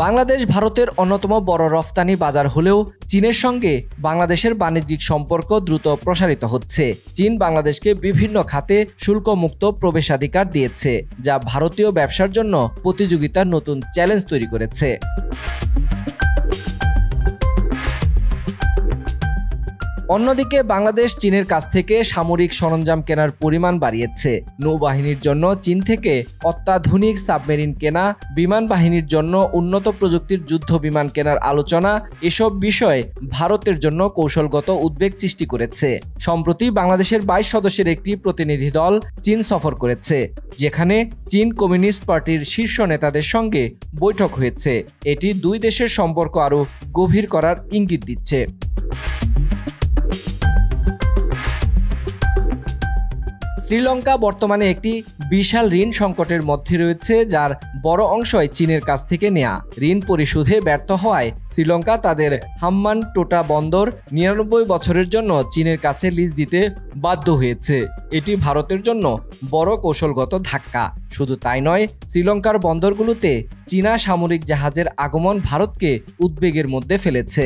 বাংলাদেশ ভারতের অন্যতম বড় রফতানি বাজার হলেও চীনের সঙ্গে বাংলাদেশের বাণিজ্যিক সম্পর্ক দ্রুত প্রসারিত হচ্ছে। চীন বাংলাদেশকে বিভিন্ন খাতে শুল্কমুক্ত প্রবেশাধিকার দিয়েছে, যা ভারতীয় ব্যবসার জন্য প্রতিযোগিতার নতুন চ্যালেঞ্জ তৈরি করেছে। অন্যদিকে বাংলাদেশ চীনের কাছ থেকে সামরিক সরঞ্জাম কেনার পরিমাণ বাড়িয়েছে। নৌবাহিনীর জন্য চীন থেকে অত্যাধুনিক সাবমেরিন কেনা, বিমান বাহিনীর জন্য উন্নত প্রযুক্তির যুদ্ধ বিমান কেনার আলোচনা, এসব বিষয়ে ভারতের জন্য কৌশলগত উদ্বেগ সৃষ্টি করেছে। সম্প্রতি বাংলাদেশের 22 সদস্যের একটি প্রতিনিধি দল চীন সফর করেছে, যেখানে চীন কমিউনিস্ট পার্টির শীর্ষ নেতাদের সঙ্গে বৈঠক হয়েছে। এটি দুই দেশের সম্পর্ক আরও গভীর করার ইঙ্গিত দিচ্ছে। শ্রীলঙ্কা বর্তমানে একটি বিশাল ঋণ সংকটের মধ্যে রয়েছে, যার বড় অংশই চীনের কাছ থেকে নেয়া। ঋণ পরিশোধে ব্যর্থ হওয়ায় শ্রীলঙ্কা তাদের হাম্বানটোটা বন্দর 99 বছরের জন্য চীনের কাছে লিজ দিতে বাধ্য হয়েছে। এটি ভারতের জন্য বড় কৌশলগত ধাক্কা। শুধু তাই নয়, শ্রীলঙ্কার বন্দরগুলোতে চীনা সামরিক জাহাজের আগমন ভারতকে উদ্বেগের মধ্যে ফেলেছে।